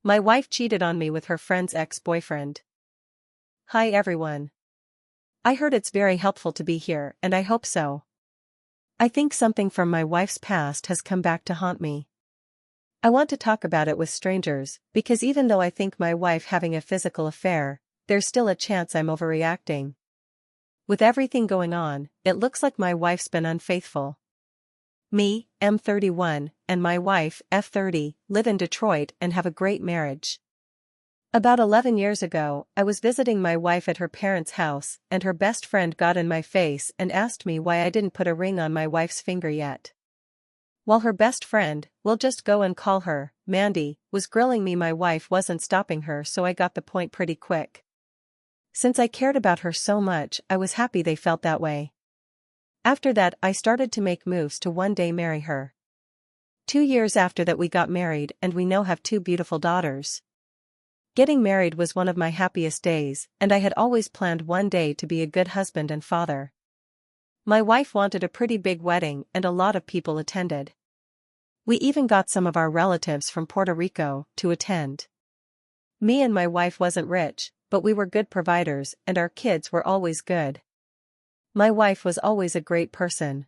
My wife cheated on me with her friend's ex-boyfriend. Hi everyone. I heard it's very helpful to be here, and I hope so. I think something from my wife's past has come back to haunt me. I want to talk about it with strangers, because even though I think my wife having a physical affair, there's still a chance I'm overreacting. With everything going on, it looks like my wife's been unfaithful. Me, M31, and my wife, F30, live in Detroit and have a great marriage. About 11 years ago, I was visiting my wife at her parents' house, and her best friend got in my face and asked me why I didn't put a ring on my wife's finger yet. While her best friend, we'll just go and call her, Mandy, was grilling me, my wife wasn't stopping her, so I got the point pretty quick. Since I cared about her so much, I was happy they felt that way. After that, I started to make moves to one day marry her. 2 years after that we got married, and we now have 2 beautiful daughters. Getting married was one of my happiest days, and I had always planned one day to be a good husband and father. My wife wanted a pretty big wedding, and a lot of people attended. We even got some of our relatives from Puerto Rico to attend. Me and my wife wasn't rich, but we were good providers, and our kids were always good. My wife was always a great person.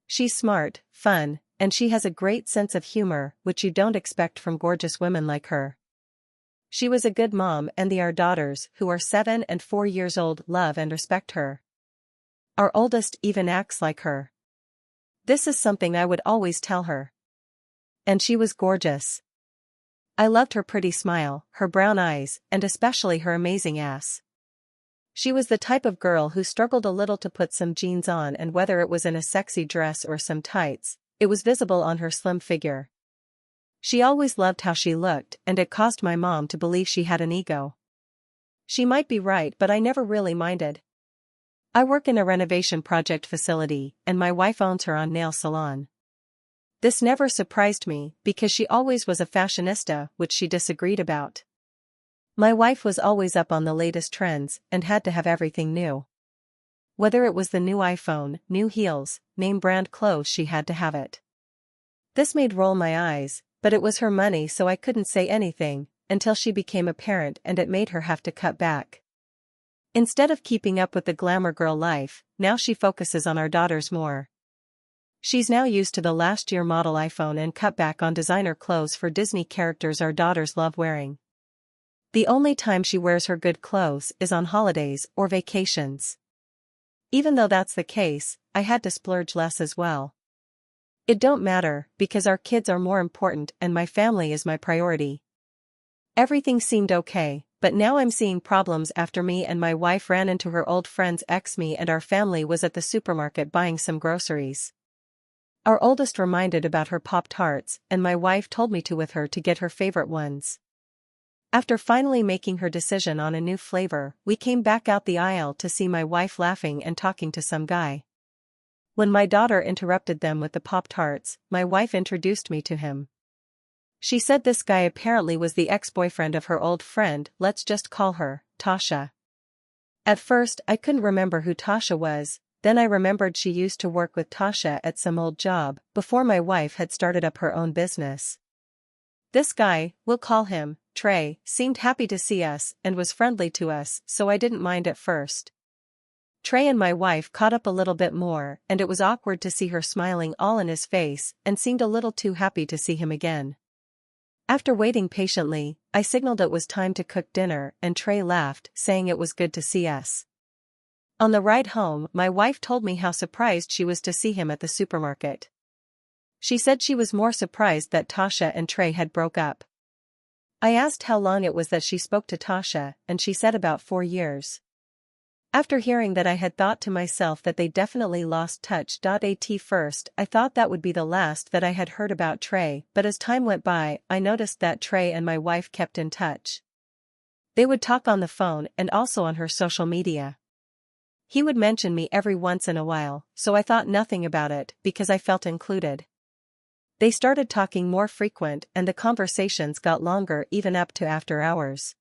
She's smart, fun, and she has a great sense of humor, which you don't expect from gorgeous women like her. She was a good mom, and our daughters, who are 7 and 4 years old, love and respect her. Our oldest even acts like her. This is something I would always tell her. And she was gorgeous. I loved her pretty smile, her brown eyes, and especially her amazing ass. She was the type of girl who struggled a little to put some jeans on, and whether it was in a sexy dress or some tights, it was visible on her slim figure. She always loved how she looked, and it caused my mom to believe she had an ego. She might be right, but I never really minded. I work in a renovation project facility, and my wife owns her own nail salon. This never surprised me, because she always was a fashionista, which she disagreed about. My wife was always up on the latest trends, and had to have everything new. Whether it was the new iPhone, new heels, name brand clothes, she had to have it. This made roll my eyes, but it was her money, so I couldn't say anything, until she became a parent and it made her have to cut back. Instead of keeping up with the glamour girl life, now she focuses on our daughters more. She's now used to the last year model iPhone and cut back on designer clothes for Disney characters our daughters love wearing. The only time she wears her good clothes is on holidays or vacations. Even though that's the case, I had to splurge less as well. It don't matter, because our kids are more important and my family is my priority. Everything seemed okay, but now I'm seeing problems after me and my wife ran into her old friend's ex. Me and our family was at the supermarket buying some groceries. Our oldest reminded about her Pop-Tarts, and my wife told me to with her to get her favorite ones. After finally making her decision on a new flavor, we came back out the aisle to see my wife laughing and talking to some guy. When my daughter interrupted them with the Pop-Tarts, my wife introduced me to him. She said this guy apparently was the ex-boyfriend of her old friend, let's just call her Tasha. At first, I couldn't remember who Tasha was, then I remembered she used to work with Tasha at some old job, before my wife had started up her own business. This guy, we'll call him Trey, seemed happy to see us and was friendly to us, so I didn't mind at first. Trey and my wife caught up a little bit more, and it was awkward to see her smiling all in his face and seemed a little too happy to see him again. After waiting patiently, I signaled it was time to cook dinner, and Trey laughed, saying it was good to see us. On the ride home, my wife told me how surprised she was to see him at the supermarket. She said she was more surprised that Tasha and Trey had broke up. I asked how long it was that she spoke to Tasha, and she said about 4 years. After hearing that, I had thought to myself that they definitely lost touch. At first, I thought that would be the last that I had heard about Trey, but as time went by, I noticed that Trey and my wife kept in touch. They would talk on the phone and also on her social media. He would mention me every once in a while, so I thought nothing about it because I felt included. They started talking more frequent and the conversations got longer, even up to after hours.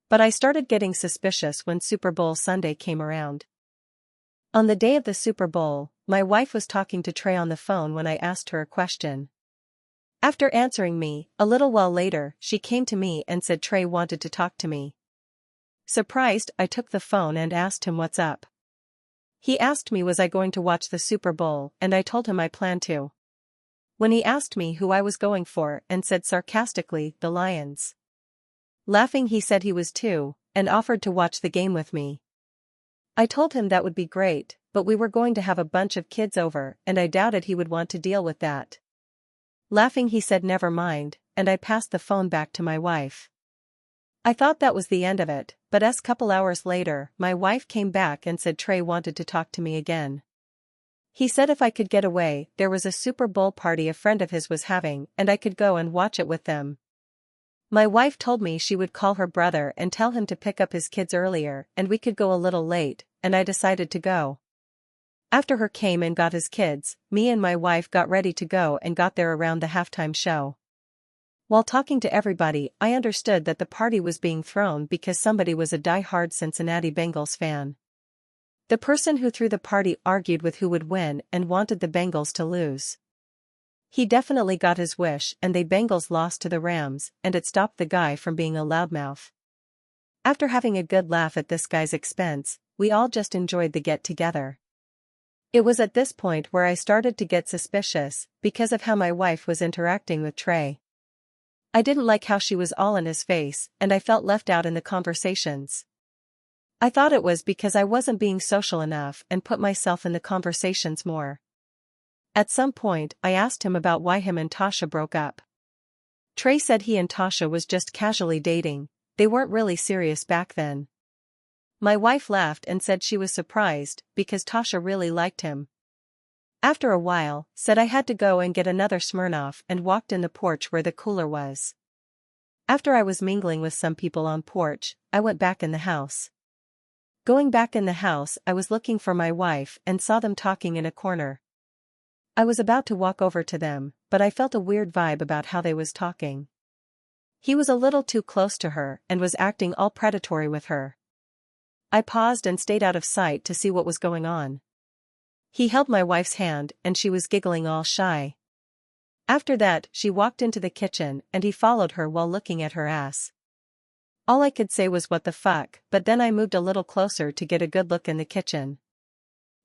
But I started getting suspicious when Super Bowl Sunday came around. On the day of the Super Bowl, my wife was talking to Trey on the phone when I asked her a question. After answering me, a little while later, she came to me and said Trey wanted to talk to me. Surprised, I took the phone and asked him what's up. He asked me was I going to watch the Super Bowl, and I told him I planned to. When he asked me who I was going for and said sarcastically, the Lions. Laughing, he said he was too, and offered to watch the game with me. I told him that would be great, but we were going to have a bunch of kids over and I doubted he would want to deal with that. Laughing, he said never mind, and I passed the phone back to my wife. I thought that was the end of it, but a couple hours later, my wife came back and said Trey wanted to talk to me again. He said if I could get away, there was a Super Bowl party a friend of his was having and I could go and watch it with them. My wife told me she would call her brother and tell him to pick up his kids earlier and we could go a little late, and I decided to go. After her came and got his kids, me and my wife got ready to go and got there around the halftime show. While talking to everybody, I understood that the party was being thrown because somebody was a die-hard Cincinnati Bengals fan. The person who threw the party argued with who would win and wanted the Bengals to lose. He definitely got his wish and the Bengals lost to the Rams, and it stopped the guy from being a loudmouth. After having a good laugh at this guy's expense, we all just enjoyed the get-together. It was at this point where I started to get suspicious, because of how my wife was interacting with Trey. I didn't like how she was all in his face, and I felt left out in the conversations. I thought it was because I wasn't being social enough and put myself in the conversations more. At some point, I asked him about why him and Tasha broke up. Trey said he and Tasha was just casually dating, they weren't really serious back then. My wife laughed and said she was surprised, because Tasha really liked him. After a while, said I had to go and get another Smirnoff and walked in the porch where the cooler was. After I was mingling with some people on porch, I went back in the house. Going back in the house, I was looking for my wife and saw them talking in a corner. I was about to walk over to them, but I felt a weird vibe about how they was talking. He was a little too close to her and was acting all predatory with her. I paused and stayed out of sight to see what was going on. He held my wife's hand and she was giggling all shy. After that, she walked into the kitchen and he followed her while looking at her ass. All I could say was what the fuck, but then I moved a little closer to get a good look in the kitchen.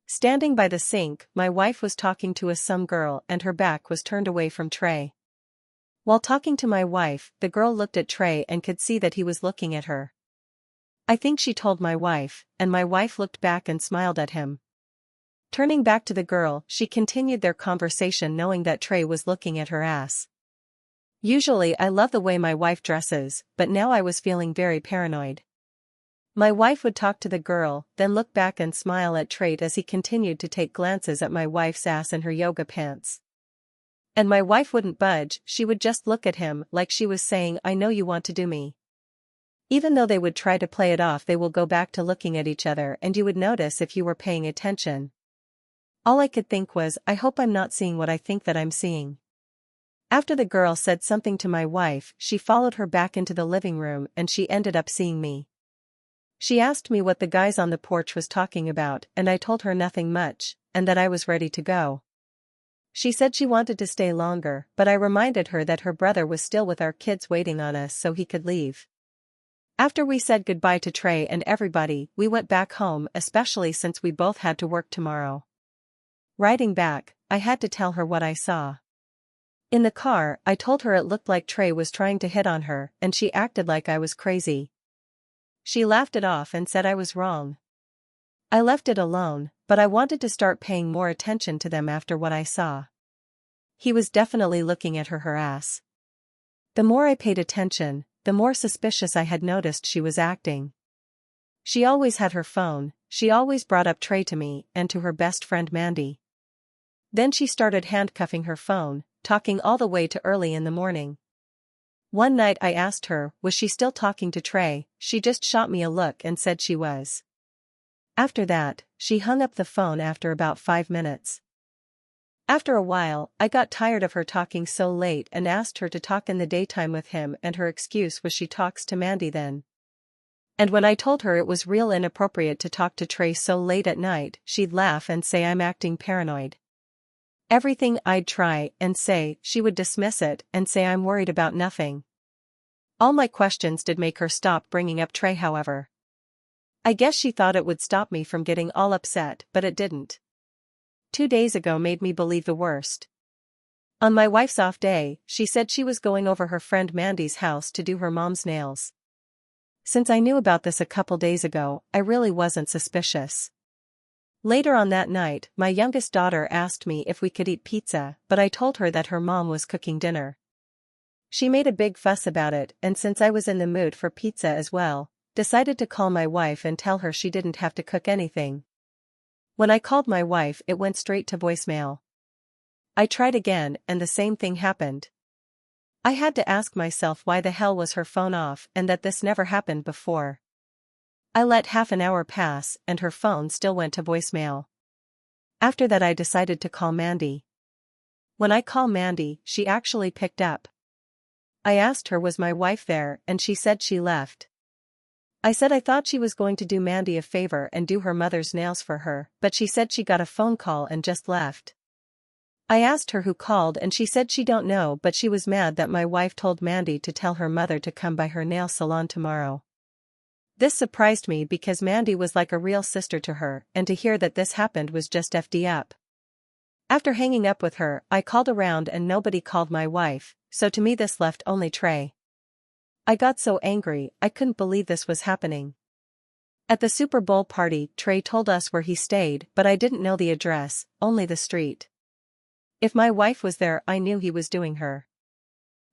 Standing by the sink, my wife was talking to some girl and her back was turned away from Trey. While talking to my wife, the girl looked at Trey and could see that he was looking at her. I think she told my wife, and my wife looked back and smiled at him. Turning back to the girl, she continued their conversation knowing that Trey was looking at her ass. Usually I love the way my wife dresses, but now I was feeling very paranoid. My wife would talk to the girl, then look back and smile at Trey as he continued to take glances at my wife's ass in her yoga pants. And my wife wouldn't budge, she would just look at him like she was saying, I know you want to do me. Even though they would try to play it off, they will go back to looking at each other and you would notice if you were paying attention. All I could think was, I hope I'm not seeing what I think that I'm seeing. After the girl said something to my wife, she followed her back into the living room and she ended up seeing me. She asked me what the guys on the porch was talking about and I told her nothing much, and that I was ready to go. She said she wanted to stay longer, but I reminded her that her brother was still with our kids waiting on us so he could leave. After we said goodbye to Trey and everybody, we went back home, especially since we both had to work tomorrow. Riding back, I had to tell her what I saw. In the car, I told her it looked like Trey was trying to hit on her and she acted like I was crazy. She laughed it off and said I was wrong. I left it alone, but I wanted to start paying more attention to them after what I saw. He was definitely looking at her ass. The more I paid attention, the more suspicious I had noticed she was acting. She always had her phone, she always brought up Trey to me and to her best friend Mandy. Then she started handcuffing her phone, talking all the way to early in the morning. One night I asked her, was she still talking to Trey? She just shot me a look and said she was. After that, she hung up the phone after about 5 minutes. After a while, I got tired of her talking so late and asked her to talk in the daytime with him and her excuse was she talks to Mandy then. And when I told her it was real inappropriate to talk to Trey so late at night, she'd laugh and say I'm acting paranoid. Everything I'd try and say, she would dismiss it and say I'm worried about nothing. All my questions did make her stop bringing up Trey, however. I guess she thought it would stop me from getting all upset, but it didn't. 2 days ago made me believe the worst. On my wife's off day, she said she was going over her friend Mandy's house to do her mom's nails. Since I knew about this a couple days ago, I really wasn't suspicious. Later on that night, my youngest daughter asked me if we could eat pizza, but I told her that her mom was cooking dinner. She made a big fuss about it, and since I was in the mood for pizza as well, decided to call my wife and tell her she didn't have to cook anything. When I called my wife, it went straight to voicemail. I tried again, and the same thing happened. I had to ask myself why the hell was her phone off and that this never happened before. I let half an hour pass and her phone still went to voicemail. After that I decided to call Mandy. When I call Mandy, she actually picked up. I asked her was my wife there and she said she left. I said I thought she was going to do Mandy a favor and do her mother's nails for her, but she said she got a phone call and just left. I asked her who called and she said she don't know, but she was mad that my wife told Mandy to tell her mother to come by her nail salon tomorrow. This surprised me because Mandy was like a real sister to her, and to hear that this happened was just FD up. After hanging up with her, I called around and nobody called my wife, so to me this left only Trey. I got so angry, I couldn't believe this was happening. At the Super Bowl party, Trey told us where he stayed, but I didn't know the address, only the street. If my wife was there, I knew he was doing her.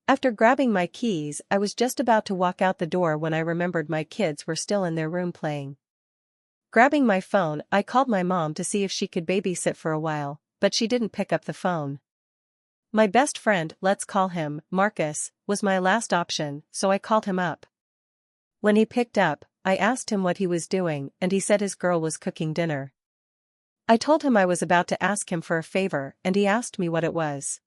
After grabbing my keys, I was just about to walk out the door when I remembered my kids were still in their room playing. Grabbing my phone, I called my mom to see if she could babysit for a while, but she didn't pick up the phone. My best friend, let's call him Marcus, was my last option, so I called him up. When he picked up, I asked him what he was doing, and he said his girl was cooking dinner. I told him I was about to ask him for a favor, and he asked me what it was.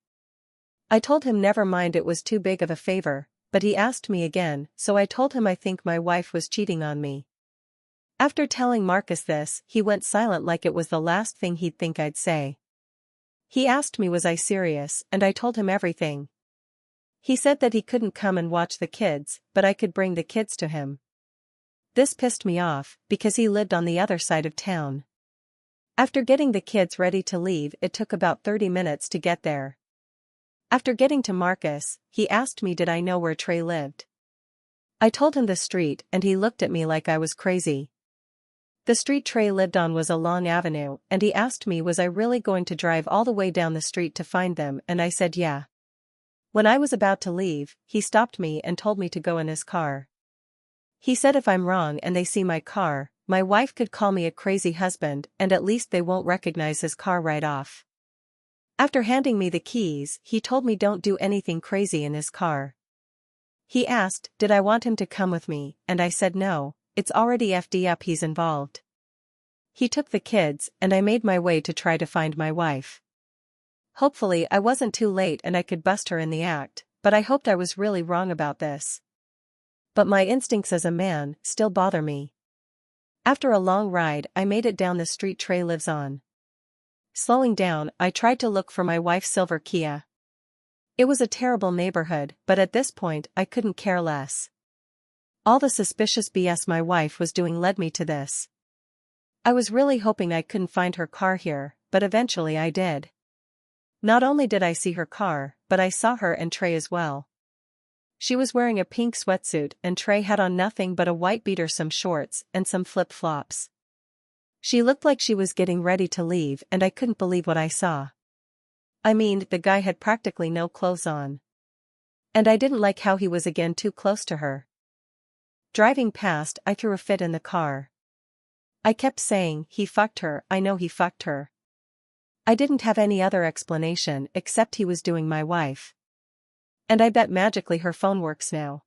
I told him never mind, it was too big of a favor, but he asked me again, so I told him I think my wife was cheating on me. After telling Marcus this, he went silent like it was the last thing he'd think I'd say. He asked me was I serious, and I told him everything. He said that he couldn't come and watch the kids, but I could bring the kids to him. This pissed me off, because he lived on the other side of town. After getting the kids ready to leave, it took about 30 minutes to get there. After getting to Marcus, he asked me did I know where Trey lived. I told him the street and he looked at me like I was crazy. The street Trey lived on was a long avenue, and he asked me was I really going to drive all the way down the street to find them, and I said yeah. When I was about to leave, he stopped me and told me to go in his car. He said if I'm wrong and they see my car, my wife could call me a crazy husband and at least they won't recognize his car right off. After handing me the keys, he told me don't do anything crazy in his car. He asked, did I want him to come with me, and I said no, it's already FD up, he's involved. He took the kids and I made my way to try to find my wife. Hopefully I wasn't too late and I could bust her in the act, but I hoped I was really wrong about this. But my instincts as a man still bother me. After a long ride, I made it down the street Trey lives on. Slowing down, I tried to look for my wife's silver Kia. It was a terrible neighborhood, but at this point I couldn't care less. All the suspicious BS my wife was doing led me to this. I was really hoping I couldn't find her car here, but eventually I did. Not only did I see her car, but I saw her and Trey as well. She was wearing a pink sweatsuit and Trey had on nothing but a white beater, some shorts, and some flip-flops. She looked like she was getting ready to leave and I couldn't believe what I saw. I mean, the guy had practically no clothes on. And I didn't like how he was again too close to her. Driving past, I threw a fit in the car. I kept saying, he fucked her, I know he fucked her. I didn't have any other explanation except he was doing my wife. And I bet magically her phone works now.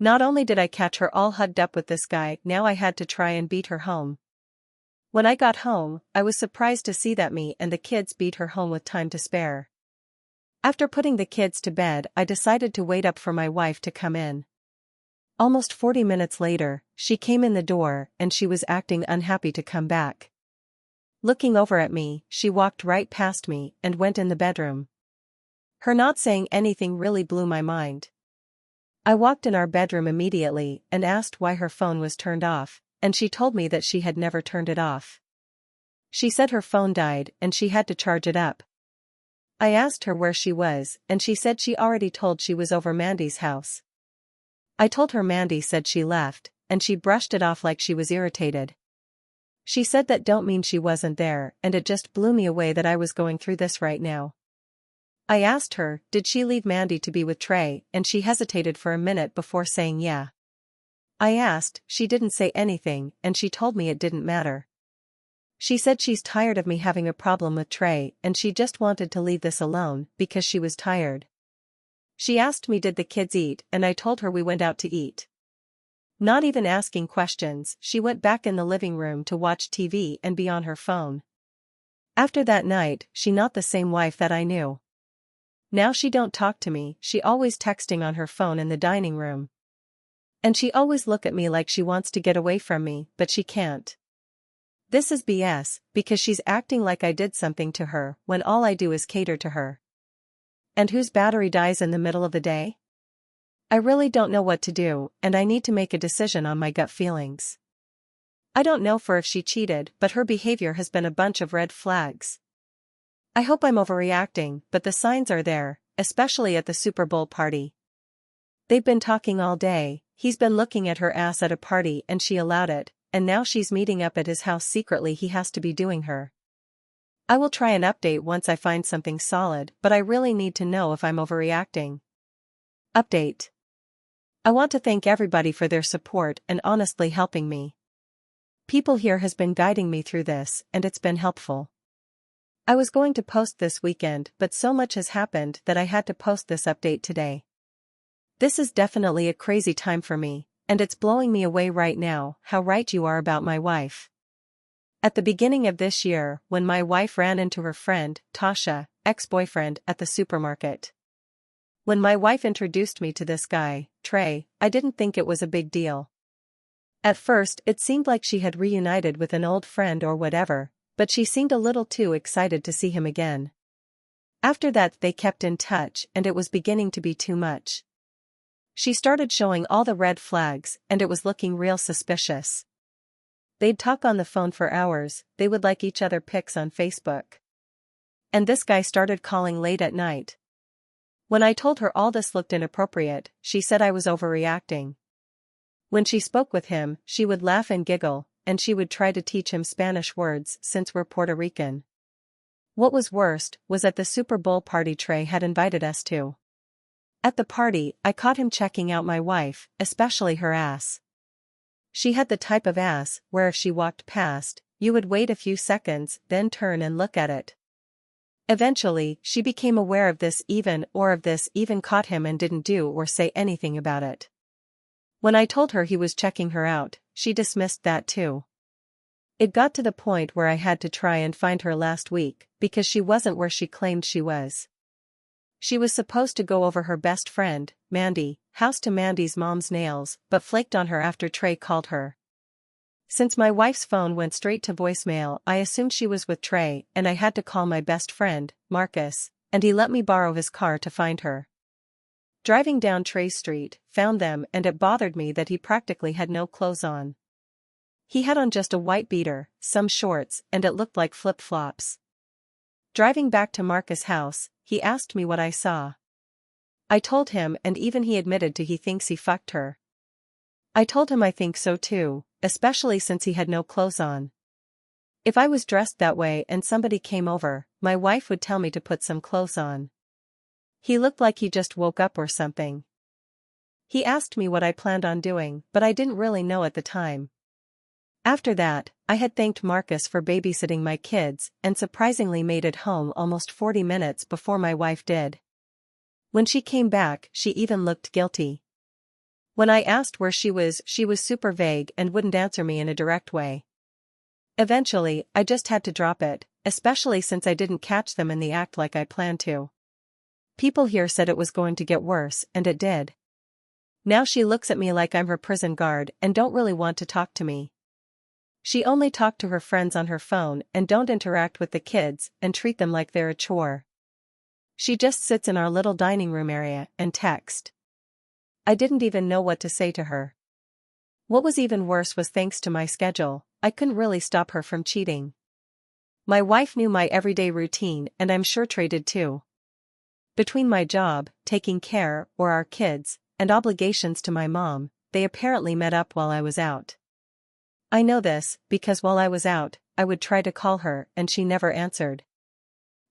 Not only did I catch her all hugged up with this guy, now I had to try and beat her home. When I got home, I was surprised to see that me and the kids beat her home with time to spare. After putting the kids to bed, I decided to wait up for my wife to come in. Almost 40 minutes later, she came in the door and she was acting unhappy to come back. Looking over at me, she walked right past me and went in the bedroom. Her not saying anything really blew my mind. I walked in our bedroom immediately and asked why her phone was turned off, and she told me that she had never turned it off. She said her phone died and she had to charge it up. I asked her where she was, and she said she already told she was over Mandy's house. I told her Mandy said she left, and she brushed it off like she was irritated. She said that don't mean she wasn't there, and it just blew me away that I was going through this right now. I asked her, did she leave Mandy to be with Trey, and she hesitated for a minute before saying yeah. I asked, she didn't say anything, and she told me it didn't matter. She said she's tired of me having a problem with Trey and she just wanted to leave this alone because she was tired. She asked me did the kids eat and I told her we went out to eat. Not even asking questions, she went back in the living room to watch TV and be on her phone. After that night, she not the same wife that I knew. Now she don't talk to me, she always texting on her phone in the dining room. And she always look at me like she wants to get away from me, but she can't. This is BS, because she's acting like I did something to her when all I do is cater to her. And whose battery dies in the middle of the day? I really don't know what to do, and I need to make a decision on my gut feelings. I don't know for if she cheated, but her behavior has been a bunch of red flags. I hope I'm overreacting, but the signs are there, especially at the Super Bowl party. They've been talking all day, he's been looking at her ass at a party and she allowed it. And now she's meeting up at his house secretly. He has to be doing her. I will try an update once I find something solid, but I really need to know if I'm overreacting. Update. I want to thank everybody for their support and honestly helping me. People here has been guiding me through this, and it's been helpful. I was going to post this weekend, but so much has happened that I had to post this update today. This is definitely a crazy time for me. And it's blowing me away right now, how right you are about my wife. At the beginning of this year, when my wife ran into her friend, Tasha, ex-boyfriend, at the supermarket. When my wife introduced me to this guy, Trey, I didn't think it was a big deal. At first, it seemed like she had reunited with an old friend or whatever, but she seemed a little too excited to see him again. After that, they kept in touch, and it was beginning to be too much. She started showing all the red flags, and it was looking real suspicious. They'd talk on the phone for hours, they would like each other pics on Facebook. And this guy started calling late at night. When I told her all this looked inappropriate, she said I was overreacting. When she spoke with him, she would laugh and giggle, and she would try to teach him Spanish words since we're Puerto Rican. What was worst was at the Super Bowl party Trey had invited us to. At the party, I caught him checking out my wife, especially her ass. She had the type of ass where if she walked past, you would wait a few seconds, then turn and look at it. Eventually, she became aware of this even caught him and didn't do or say anything about it. When I told her he was checking her out, she dismissed that too. It got to the point where I had to try and find her last week, because she wasn't where she claimed she was. She was supposed to go over her best friend, Mandy, house to Mandy's mom's nails, but flaked on her after Trey called her. Since my wife's phone went straight to voicemail, I assumed she was with Trey, and I had to call my best friend, Marcus, and he let me borrow his car to find her. Driving down Trey Street, found them, and it bothered me that he practically had no clothes on. He had on just a white beater, some shorts, and it looked like flip-flops. Driving back to Marcus' house, he asked me what I saw. I told him, and even he admitted to he thinks he fucked her. I told him I think so too, especially since he had no clothes on. If I was dressed that way and somebody came over, my wife would tell me to put some clothes on. He looked like he just woke up or something. He asked me what I planned on doing, but I didn't really know at the time. After that, I had thanked Marcus for babysitting my kids and surprisingly made it home almost 40 minutes before my wife did. When she came back, she even looked guilty. When I asked where she was super vague and wouldn't answer me in a direct way. Eventually, I just had to drop it, especially since I didn't catch them in the act like I planned to. People here said it was going to get worse, and it did. Now she looks at me like I'm her prison guard and don't really want to talk to me. She only talked to her friends on her phone and don't interact with the kids and treat them like they're a chore. She just sits in our little dining room area and text. I didn't even know what to say to her. What was even worse was thanks to my schedule, I couldn't really stop her from cheating. My wife knew my everyday routine and I'm sure Trey did too. Between my job, taking care, or our kids, and obligations to my mom, they apparently met up while I was out. I know this, because while I was out, I would try to call her and she never answered.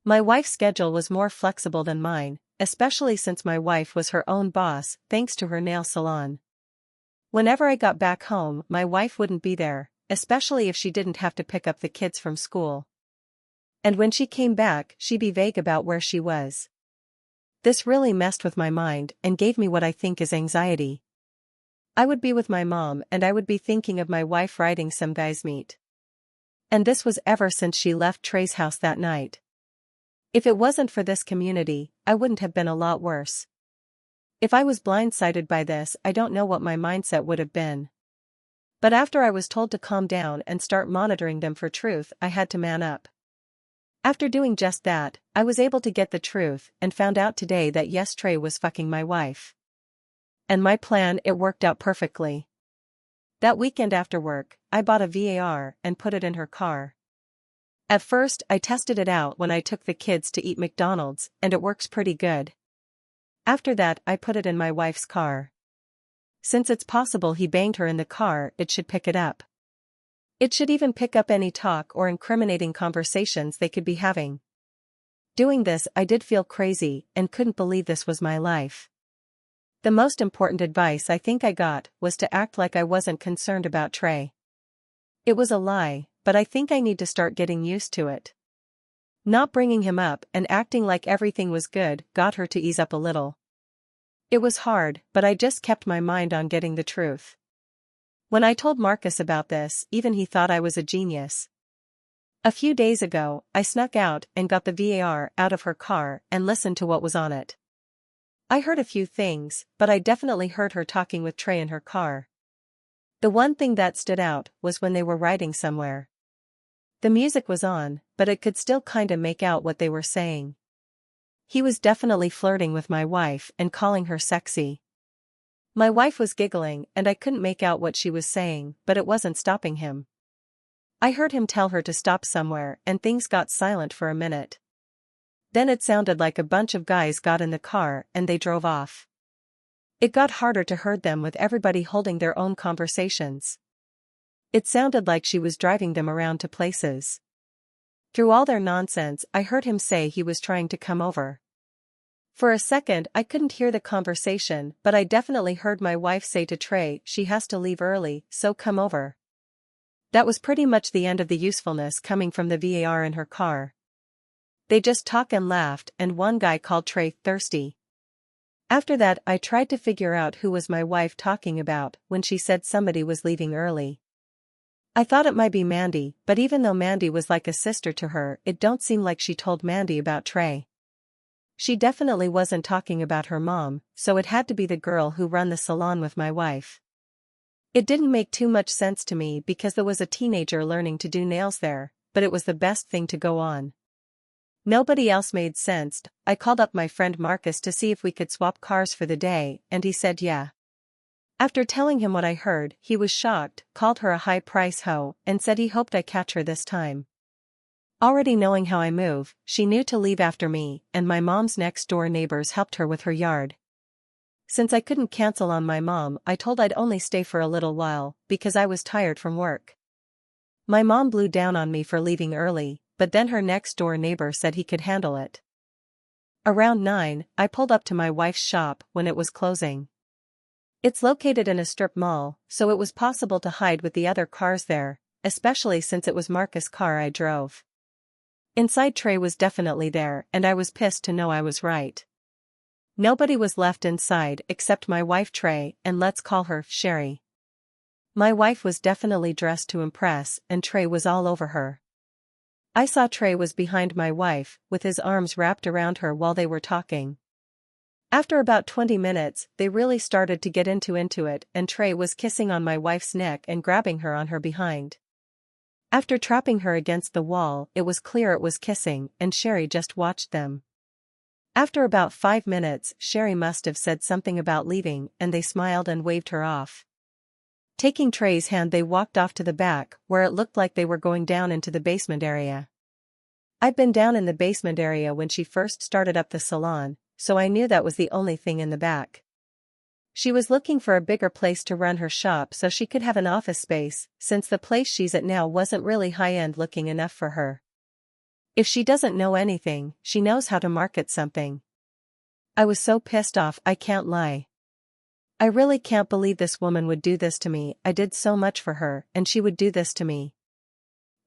My wife's schedule was more flexible than mine, especially since my wife was her own boss thanks to her nail salon. Whenever I got back home, my wife wouldn't be there, especially if she didn't have to pick up the kids from school. And when she came back, she'd be vague about where she was. This really messed with my mind and gave me what I think is anxiety. I would be with my mom and I would be thinking of my wife riding some guy's meat. And this was ever since she left Trey's house that night. If it wasn't for this community, I wouldn't have been a lot worse. If I was blindsided by this, I don't know what my mindset would have been. But after I was told to calm down and start monitoring them for truth, I had to man up. After doing just that, I was able to get the truth and found out today that yes, Trey was fucking my wife. And my plan, it worked out perfectly. That weekend after work, I bought a VAR and put it in her car. At first, I tested it out when I took the kids to eat McDonald's, and it works pretty good. After that, I put it in my wife's car. Since it's possible he banged her in the car, it should pick it up. It should even pick up any talk or incriminating conversations they could be having. Doing this, I did feel crazy and couldn't believe this was my life. The most important advice I think I got was to act like I wasn't concerned about Trey. It was a lie, but I think I need to start getting used to it. Not bringing him up and acting like everything was good got her to ease up a little. It was hard, but I just kept my mind on getting the truth. When I told Marcus about this, even he thought I was a genius. A few days ago, I snuck out and got the VAR out of her car and listened to what was on it. I heard a few things, but I definitely heard her talking with Trey in her car. The one thing that stood out was when they were riding somewhere. The music was on, but it could still kinda make out what they were saying. He was definitely flirting with my wife and calling her sexy. My wife was giggling and I couldn't make out what she was saying, but it wasn't stopping him. I heard him tell her to stop somewhere and things got silent for a minute. Then it sounded like a bunch of guys got in the car and they drove off. It got harder to hear them with everybody holding their own conversations. It sounded like she was driving them around to places. Through all their nonsense, I heard him say he was trying to come over. For a second I couldn't hear the conversation, but I definitely heard my wife say to Trey she has to leave early, so come over. That was pretty much the end of the usefulness coming from the VAR in her car. They just talked and laughed and one guy called Trey thirsty. After that I tried to figure out who was my wife talking about when she said somebody was leaving early. I thought it might be Mandy, but even though Mandy was like a sister to her, it don't seem like she told Mandy about Trey. She definitely wasn't talking about her mom, so it had to be the girl who run the salon with my wife. It didn't make too much sense to me because there was a teenager learning to do nails there, but it was the best thing to go on. Nobody else made sense. I called up my friend Marcus to see if we could swap cars for the day, and he said yeah. After telling him what I heard, he was shocked, called her a high-price hoe, and said he hoped I catch her this time. Already knowing how I move, she knew to leave after me, and my mom's next-door neighbors helped her with her yard. Since I couldn't cancel on my mom, I told I'd only stay for a little while, because I was tired from work. My mom blew down on me for leaving early, but then her next-door neighbor said he could handle it. Around 9, I pulled up to my wife's shop when it was closing. It's located in a strip mall, so it was possible to hide with the other cars there, especially since it was Marcus' car I drove. Inside Trey was definitely there and I was pissed to know I was right. Nobody was left inside except my wife Trey and let's call her Sherry. My wife was definitely dressed to impress and Trey was all over her. I saw Trey was behind my wife, with his arms wrapped around her while they were talking. After about 20 minutes, they really started to get into it and Trey was kissing on my wife's neck and grabbing her on her behind. After trapping her against the wall, it was clear it was kissing, and Sherry just watched them. After about 5 minutes, Sherry must have said something about leaving, and they smiled and waved her off. Taking Trey's hand, they walked off to the back, where it looked like they were going down into the basement area. I'd been down in the basement area when she first started up the salon, so I knew that was the only thing in the back. She was looking for a bigger place to run her shop so she could have an office space, since the place she's at now wasn't really high-end looking enough for her. If she doesn't know anything, she knows how to market something. I was so pissed off, I can't lie. I really can't believe this woman would do this to me. I did so much for her, and she would do this to me.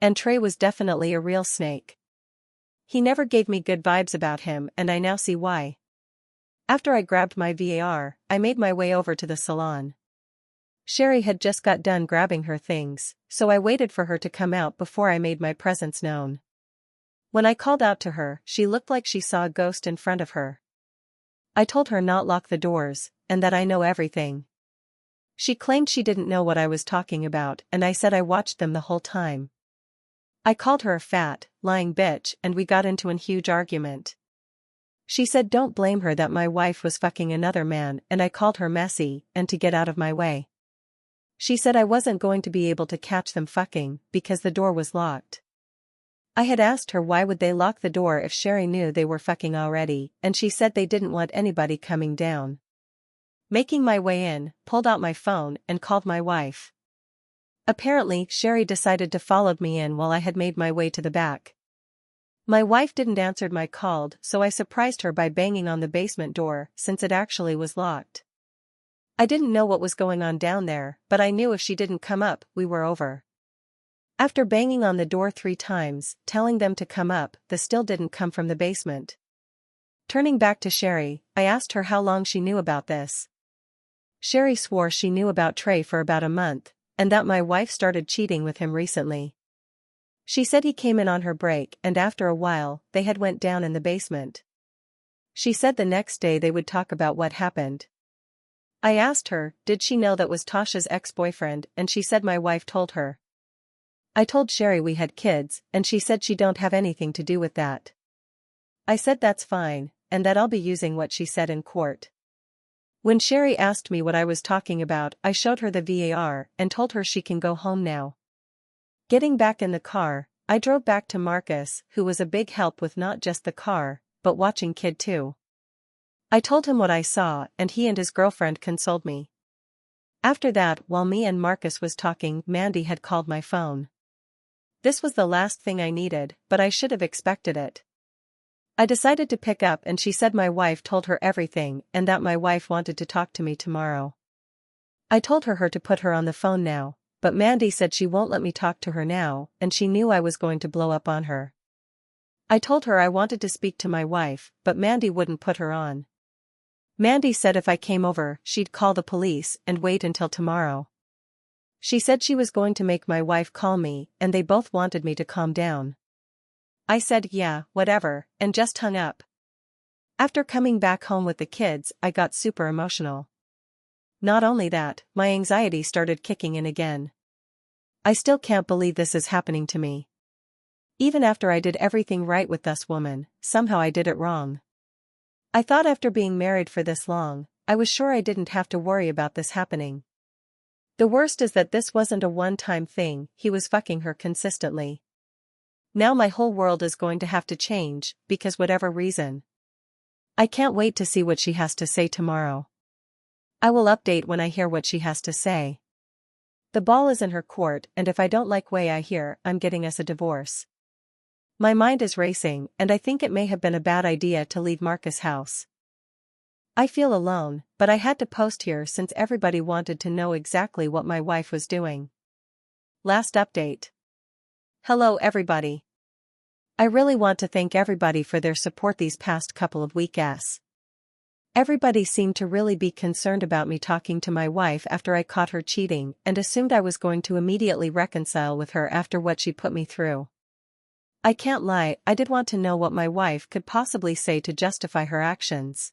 And Trey was definitely a real snake. He never gave me good vibes about him, and I now see why. After I grabbed my VAR, I made my way over to the salon. Sherry had just got done grabbing her things, so I waited for her to come out before I made my presence known. When I called out to her, she looked like she saw a ghost in front of her. I told her not lock the doors, and that I know everything. She claimed she didn't know what I was talking about, and I said I watched them the whole time. I called her a fat, lying bitch, and we got into a huge argument. She said don't blame her that my wife was fucking another man, and I called her messy, and to get out of my way. She said I wasn't going to be able to catch them fucking, because the door was locked. I had asked her why would they lock the door if Sherry knew they were fucking already, and she said they didn't want anybody coming down. Making my way in, pulled out my phone and called my wife. Apparently, Sherry decided to follow me in while I had made my way to the back. My wife didn't answer my call, so I surprised her by banging on the basement door, since it actually was locked. I didn't know what was going on down there, but I knew if she didn't come up, we were over. After banging on the door 3 times, telling them to come up, they still didn't come from the basement. Turning back to Sherry, I asked her how long she knew about this. Sherry swore she knew about Trey for about a month, and that my wife started cheating with him recently. She said he came in on her break, and after a while, they had went down in the basement. She said the next day they would talk about what happened. I asked her, did she know that was Tasha's ex-boyfriend, and she said my wife told her. I told Sherry we had kids, and she said she don't have anything to do with that. I said that's fine, and that I'll be using what she said in court. When Sherry asked me what I was talking about, I showed her the VAR and told her she can go home now. Getting back in the car, I drove back to Marcus, who was a big help with not just the car, but watching kid too. I told him what I saw, and he and his girlfriend consoled me. After that, while me and Marcus was talking, Mandy had called my phone. This was the last thing I needed, but I should have expected it. I decided to pick up, and she said my wife told her everything and that my wife wanted to talk to me tomorrow. I told her to put her on the phone now, but Mandy said she won't let me talk to her now, and she knew I was going to blow up on her. I told her I wanted to speak to my wife, but Mandy wouldn't put her on. Mandy said if I came over, she'd call the police and wait until tomorrow. She said she was going to make my wife call me, and they both wanted me to calm down. I said yeah, whatever, and just hung up. After coming back home with the kids, I got super emotional. Not only that, my anxiety started kicking in again. I still can't believe this is happening to me. Even after I did everything right with this woman, somehow I did it wrong. I thought after being married for this long, I was sure I didn't have to worry about this happening. The worst is that this wasn't a one-time thing, he was fucking her consistently. Now my whole world is going to have to change, because whatever reason. I can't wait to see what she has to say tomorrow. I will update when I hear what she has to say. The ball is in her court, and if I don't like way I hear, I'm getting us a divorce. My mind is racing, and I think it may have been a bad idea to leave Marcus' house. I feel alone, but I had to post here since everybody wanted to know exactly what my wife was doing. Last update. Hello everybody. I really want to thank everybody for their support these past couple of weeks. Everybody seemed to really be concerned about me talking to my wife after I caught her cheating and assumed I was going to immediately reconcile with her after what she put me through. I can't lie, I did want to know what my wife could possibly say to justify her actions.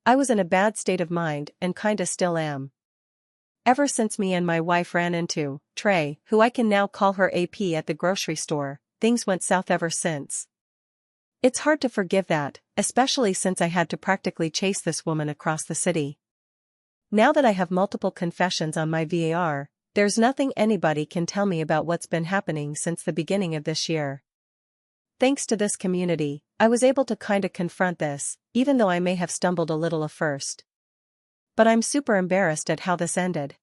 I was in a bad state of mind and kinda still am. ever since me and my wife ran into Trey, who I can now call her AP at the grocery store, things went south ever since. It's hard to forgive that, especially since I had to practically chase this woman across the city. Now that I have multiple confessions on my VAR, there's nothing anybody can tell me about what's been happening since the beginning of this year. Thanks to this community, I was able to kinda confront this, even though I may have stumbled a little at first. But I'm super embarrassed at how this ended.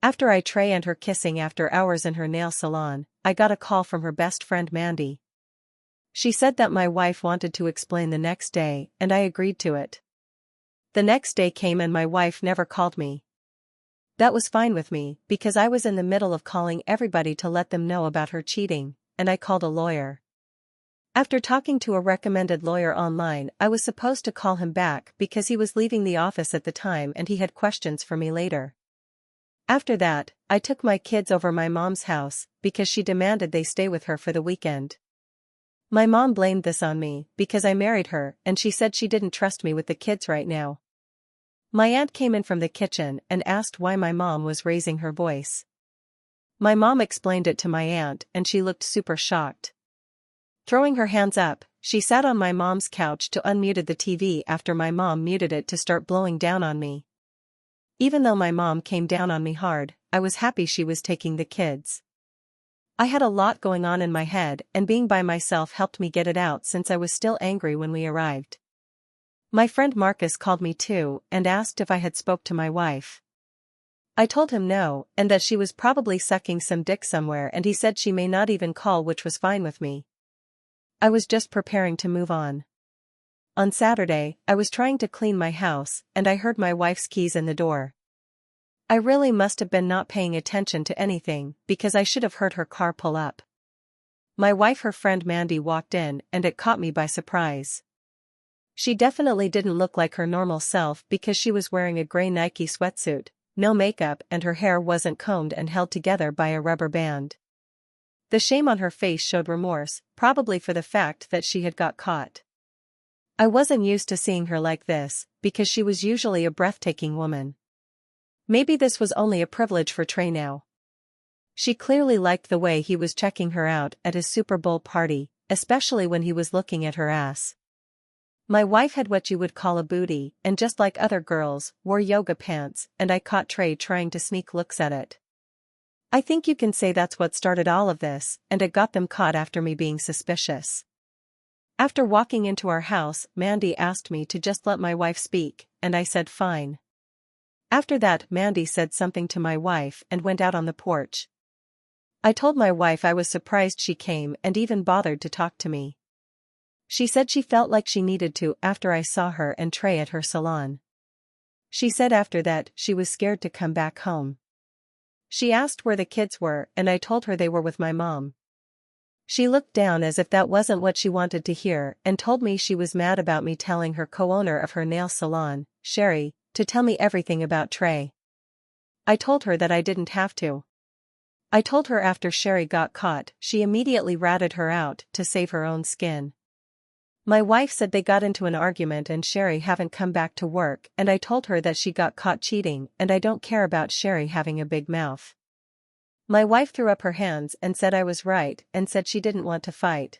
After Trey and her kissing after hours in her nail salon, I got a call from her best friend Mandy. She said that my wife wanted to explain the next day, and I agreed to it. The next day came and my wife never called me. That was fine with me, because I was in the middle of calling everybody to let them know about her cheating, and I called a lawyer. After talking to a recommended lawyer online, I was supposed to call him back because he was leaving the office at the time and he had questions for me later. After that, I took my kids over my mom's house, because she demanded they stay with her for the weekend. My mom blamed this on me, because I married her, and she said she didn't trust me with the kids right now. My aunt came in from the kitchen and asked why my mom was raising her voice. My mom explained it to my aunt and she looked super shocked. Throwing her hands up, she sat on my mom's couch to unmuted the TV after my mom muted it to start blowing down on me. Even though my mom came down on me hard, I was happy she was taking the kids. I had a lot going on in my head and being by myself helped me get it out since I was still angry when we arrived. My friend Marcus called me too and asked if I had spoke to my wife. I told him no, and that she was probably sucking some dick somewhere, and he said she may not even call, which was fine with me. I was just preparing to move on. On Saturday, I was trying to clean my house and I heard my wife's keys in the door. I really must have been not paying attention to anything because I should have heard her car pull up. My wife, her friend Mandy, walked in and it caught me by surprise. She definitely didn't look like her normal self because she was wearing a gray Nike sweatsuit, no makeup, and her hair wasn't combed and held together by a rubber band. The shame on her face showed remorse, probably for the fact that she had got caught. I wasn't used to seeing her like this, because she was usually a breathtaking woman. Maybe this was only a privilege for Trey now. She clearly liked the way he was checking her out at his Super Bowl party, especially when he was looking at her ass. My wife had what you would call a booty, and just like other girls, wore yoga pants, and I caught Trey trying to sneak looks at it. I think you can say that's what started all of this, and it got them caught after me being suspicious. After walking into our house, Mandy asked me to just let my wife speak, and I said fine. After that, Mandy said something to my wife and went out on the porch. I told my wife I was surprised she came and even bothered to talk to me. She said she felt like she needed to after I saw her and Trey at her salon. She said after that she was scared to come back home. She asked where the kids were and I told her they were with my mom. She looked down as if that wasn't what she wanted to hear and told me she was mad about me telling her co-owner of her nail salon, Sherry, to tell me everything about Trey. I told her that I didn't have to. I told her after Sherry got caught, she immediately ratted her out to save her own skin. My wife said they got into an argument and Sherry haven't come back to work, and I told her that she got caught cheating and I don't care about Sherry having a big mouth. My wife threw up her hands and said I was right and said she didn't want to fight.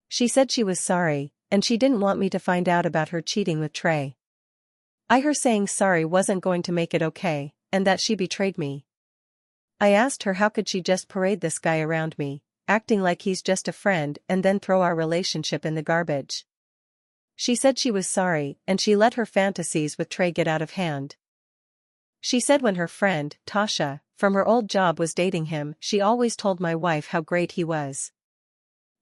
She said she was sorry, and she didn't want me to find out about her cheating with Trey. Her saying sorry wasn't going to make it okay, and that she betrayed me. I asked her how could she just parade this guy around me, acting like he's just a friend, and then throw our relationship in the garbage. She said she was sorry and she let her fantasies with Trey get out of hand. She said when her friend, Tasha, from her old job was dating him, she always told my wife how great he was.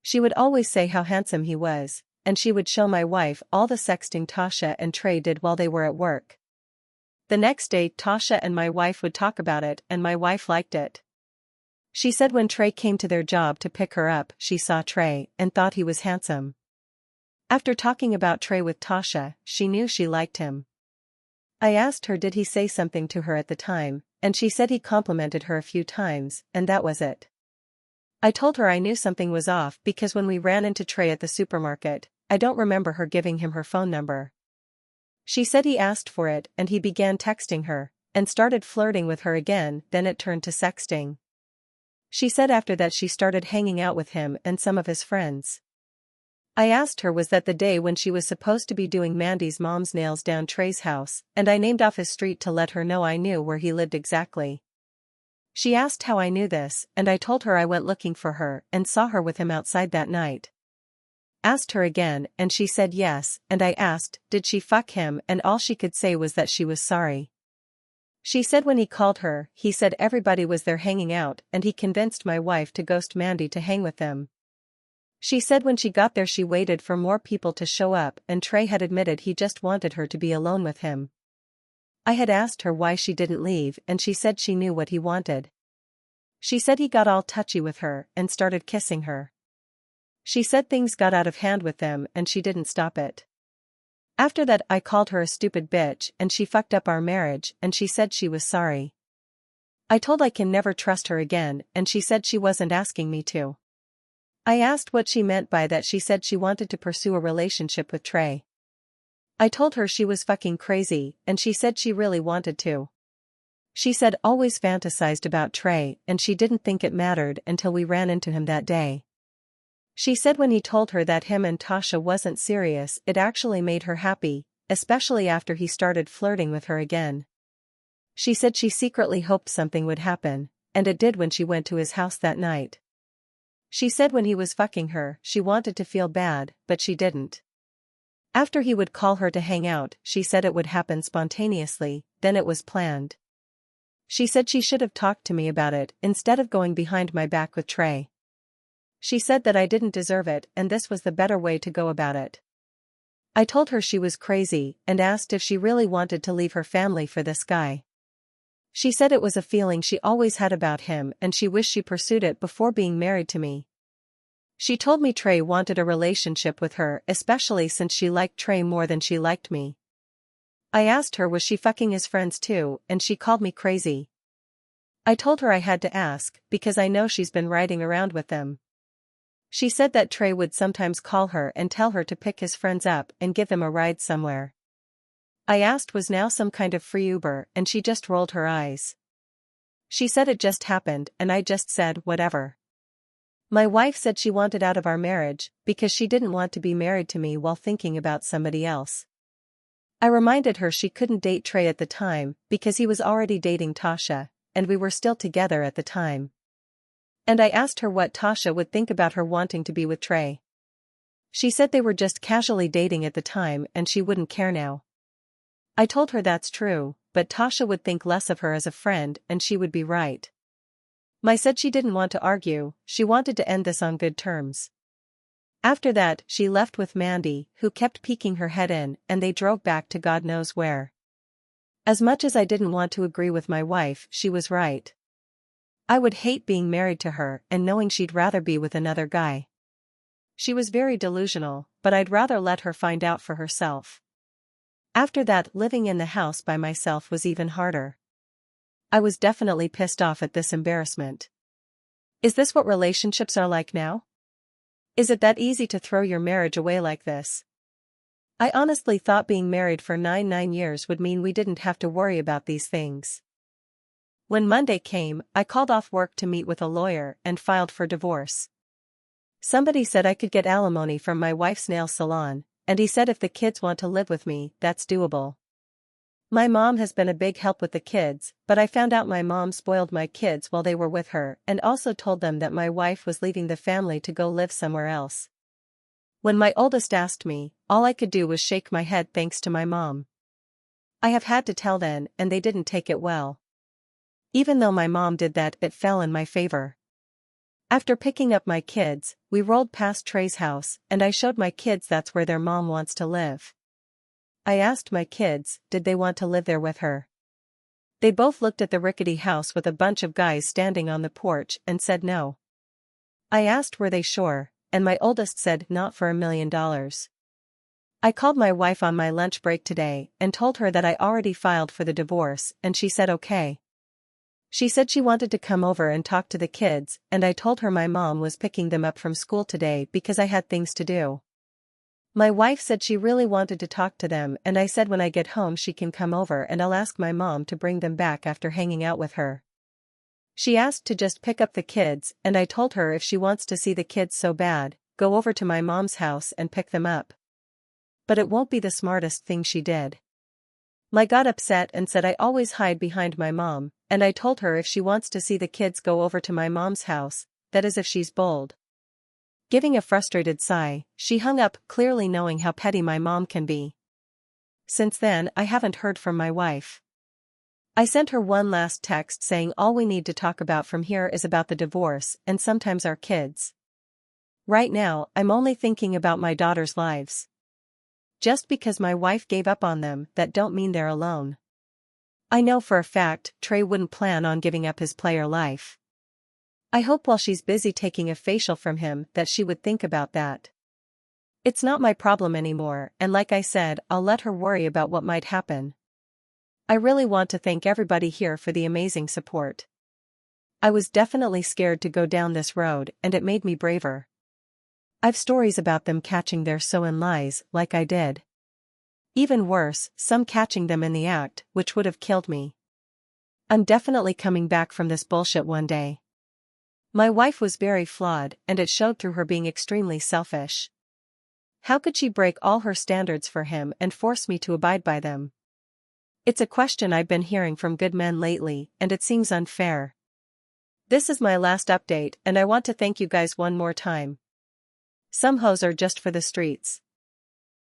She would always say how handsome he was, and she would show my wife all the sexting Tasha and Trey did while they were at work. The next day Tasha and my wife would talk about it and my wife liked it. She said when Trey came to their job to pick her up, she saw Trey and thought he was handsome. After talking about Trey with Tasha, she knew she liked him. I asked her did he say something to her at the time, and she said he complimented her a few times, and that was it. I told her I knew something was off because when we ran into Trey at the supermarket, I don't remember her giving him her phone number. She said he asked for it and he began texting her, and started flirting with her again, then it turned to sexting. She said after that she started hanging out with him and some of his friends. I asked her was that the day when she was supposed to be doing Mandy's mom's nails down Trey's house, and I named off his street to let her know I knew where he lived exactly. She asked how I knew this, and I told her I went looking for her and saw her with him outside that night. Asked her again and she said yes, and I asked, did she fuck him, and all she could say was that she was sorry. She said when he called her, he said everybody was there hanging out and he convinced my wife to ghost Mandy to hang with them. She said when she got there she waited for more people to show up and Trey had admitted he just wanted her to be alone with him. I had asked her why she didn't leave and she said she knew what he wanted. She said he got all touchy with her and started kissing her. She said things got out of hand with them and she didn't stop it. After that I called her a stupid bitch and she fucked up our marriage and she said she was sorry. I told I can never trust her again and she said she wasn't asking me to. I asked what she meant by that. She said she wanted to pursue a relationship with Trey. I told her she was fucking crazy and she said she really wanted to. She said always fantasized about Trey and she didn't think it mattered until we ran into him that day. She said when he told her that him and Tasha wasn't serious it actually made her happy, especially after he started flirting with her again. She said she secretly hoped something would happen, and it did when she went to his house that night. She said when he was fucking her, she wanted to feel bad, but she didn't. After he would call her to hang out, she said it would happen spontaneously, then it was planned. She said she should have talked to me about it instead of going behind my back with Trey. She said that I didn't deserve it and this was the better way to go about it. I told her she was crazy and asked if she really wanted to leave her family for this guy. She said it was a feeling she always had about him and she wished she pursued it before being married to me. She told me Trey wanted a relationship with her, especially since she liked Trey more than she liked me. I asked her was she fucking his friends too, and she called me crazy. I told her I had to ask, because I know she's been riding around with them. She said that Trey would sometimes call her and tell her to pick his friends up and give them a ride somewhere. I asked was now some kind of free Uber and she just rolled her eyes. She said it just happened and I just said whatever. My wife said she wanted out of our marriage because she didn't want to be married to me while thinking about somebody else. I reminded her she couldn't date Trey at the time because he was already dating Tasha, and we were still together at the time. And I asked her what Tasha would think about her wanting to be with Trey. She said they were just casually dating at the time and she wouldn't care now. I told her that's true, but Tasha would think less of her as a friend and she would be right. Mai said she didn't want to argue, she wanted to end this on good terms. After that, she left with Mandy, who kept peeking her head in, and they drove back to God knows where. As much as I didn't want to agree with my wife, she was right. I would hate being married to her and knowing she'd rather be with another guy. She was very delusional, but I'd rather let her find out for herself. After that, living in the house by myself was even harder. I was definitely pissed off at this embarrassment. Is this what relationships are like now? Is it that easy to throw your marriage away like this? I honestly thought being married for 9 years would mean we didn't have to worry about these things. When Monday came, I called off work to meet with a lawyer and filed for divorce. Somebody said I could get alimony from my wife's nail salon, and he said if the kids want to live with me, that's doable. My mom has been a big help with the kids, but I found out my mom spoiled my kids while they were with her and also told them that my wife was leaving the family to go live somewhere else. When my oldest asked me, all I could do was shake my head thanks to my mom. I have had to tell them, and they didn't take it well. Even though my mom did that, it fell in my favor. After picking up my kids, we rolled past Trey's house, and I showed my kids that's where their mom wants to live. I asked my kids, did they want to live there with her? They both looked at the rickety house with a bunch of guys standing on the porch and said no. I asked were they sure, and my oldest said not for $1 million. I called my wife on my lunch break today and told her that I already filed for the divorce, and she said okay. She said she wanted to come over and talk to the kids, and I told her my mom was picking them up from school today because I had things to do. My wife said she really wanted to talk to them, and I said when I get home she can come over and I'll ask my mom to bring them back after hanging out with her. She asked to just pick up the kids, and I told her if she wants to see the kids so bad, go over to my mom's house and pick them up. But it won't be the smartest thing she did. My got upset and said I always hide behind my mom, and I told her if she wants to see the kids go over to my mom's house, that is if she's bold. Giving a frustrated sigh, she hung up, clearly knowing how petty my mom can be. Since then I haven't heard from my wife. I sent her one last text saying all we need to talk about from here is about the divorce and sometimes our kids. Right now, I'm only thinking about my daughter's lives. Just because my wife gave up on them, that don't mean they're alone. I know for a fact Trey wouldn't plan on giving up his player life. I hope while she's busy taking a facial from him that she would think about that. It's not my problem anymore, and like I said, I'll let her worry about what might happen. I really want to thank everybody here for the amazing support. I was definitely scared to go down this road, and it made me braver. I've stories about them catching their so-in lies, like I did. Even worse, some catching them in the act, which would have killed me. I'm definitely coming back from this bullshit one day. My wife was very flawed, and it showed through her being extremely selfish. How could she break all her standards for him and force me to abide by them? It's a question I've been hearing from good men lately, and it seems unfair. This is my last update, and I want to thank you guys one more time. Some hoes are just for the streets.